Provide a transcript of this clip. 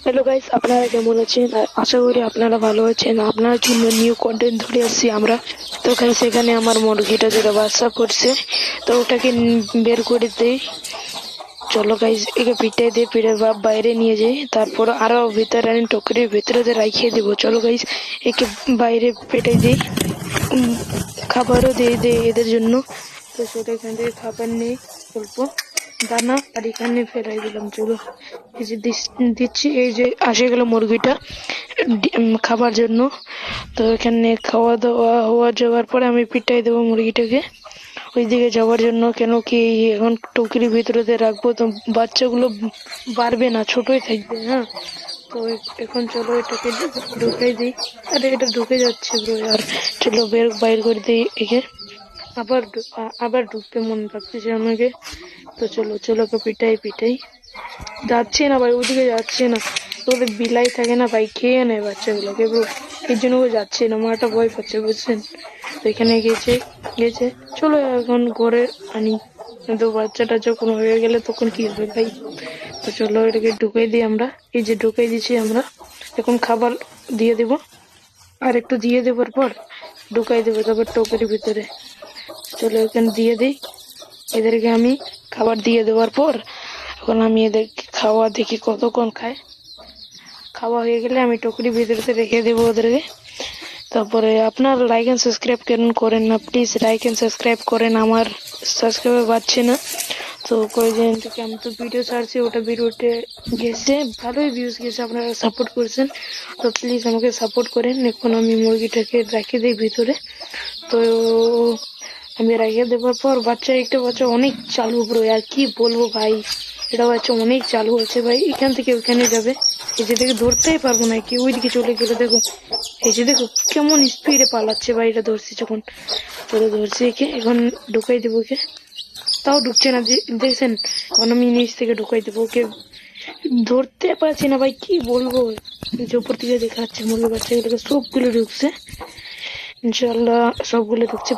Hello guys, আপনারা কেমন আছেন? আশা করি আপনারা ভালো আছেন। আপনার জন্য নিউ কন্টেন্ট ধরে আসছি আমরা। তো গাইস, এখানে আমার মুরগিটা যেটা বাচ্চা করছে, তো ওটাকে বের করে দেই। চলো গাইস, একে পিটাই দিয়ে বাইরে নিয়ে যাই, তারপর আরো ভিতরে আনি টকরির ভিতরে রাখিয়ে দেবো। চলো গাইস, একে বাইরে পেটাই দিই। খাবারও দিয়ে দেয় এদের জন্য। তো সেটা এখান থেকে খাবার নেই অল্প দানা, আর এখানে ফেলাই দিলাম। চলো, এই যে দিচ্ছি, এই যে আসে গেল মুরগিটা খাবার জন্য। তো এখানে খাওয়া দাওয়া যাওয়ার পরে আমি পিটাই দেবো মুরগিটাকে ওইদিকে যাওয়ার জন্য। কেন কি এখন টুকরির ভিতরে রাখবো তো বাচ্চাগুলো বাড়বে না, ছোটই থাকবে। হ্যাঁ, তো এখন চলো এটাকে ঢুকাই দিই। আরে এটা ঢুকে যাচ্ছে ব্রো, আর চলো বাইর করে দিই একে। আবার আবার ঢুকতে মন লাগতেছে আমাকে। তো চলো চলো ওকে পিটাই যাচ্ছে না ভাই, ওইদিকে যাচ্ছে না। ওদের বিলাই থাকে না ভাই, খেয়ে নেয় বাচ্চাগুলোকে ব্রো, এই জন্য ও যাচ্ছে না। মাটা ভয় পাচ্ছে, বুঝছেন? তো এখানে গেছে। চলো এখন ঘরে আনি, কিন্তু বাচ্চাটা যখন হয়ে গেলে তখন কি হবে ভাই। তো চলো এটাকে ঢুকাই দিই আমরা। এই যে ঢুকাই দিচ্ছি আমরা। এখন খাবার দিয়ে দেব, আর একটু দিয়ে দেওয়ার পর ঢুকাই দেবো তারপর টোকের ভিতরে। চলো এখানে দিয়ে দিই এদেরকে আমি। খাবার দিয়ে দেওয়ার পর এখন আমি এদেরকে খাওয়া দেখি কতক্ষণ খায়। খাওয়া হয়ে গেলে আমি টুকরি ভিতরে রেখে দেবো ওদেরকে। তারপরে আপনার লাইক এন্ড সাবস্ক্রাইব করেন না প্লিজ, লাইক এন্ড সাবস্ক্রাইব করেন। আমার সাবস্ক্রাইবার পাচ্ছে না। তো কয়েকদিন থেকে আমি তো ভিডিও ছাড়ছি, ওটা ভিডিওতে গেছে, ভালোই ভিউজ গেছে, আপনারা সাপোর্ট করছেন। তো প্লিজ আমাকে সাপোর্ট করেন। এখন আমি মুরগিটাকে রেখে দিই ভিতরে। তো আমি রেখে দেওয়ার পর একটা বাচ্চা অনেক চালু ব্রো, আর কি বলবো ভাই, এটা বাচ্চা অনেক চালু হচ্ছে ভাই। এখান থেকে ওইখানে যাবে, এই যে দেখে ধরতেই পারবো না, কি ওইদিকে চলে গেলে দেখো। এই যে দেখো কেমন স্পিডে পালাচ্ছে ভাই, এটা ধরছি যখন। চলো ধরছি একে, এখন ঢুকাই দেবো ওকে। তাও ঢুকছে না, দেখছেন? এখন আমি নিচ থেকে ঢুকাই দেবো ওকে। ধরতে পারছি না ভাই, কি বলবো। যে উপর থেকে দেখাচ্ছে মুরগি বাচ্চাগুলোকে সবগুলো ঢুকছে, ইনশাল্লাহ সবগুলো ঢুকছে।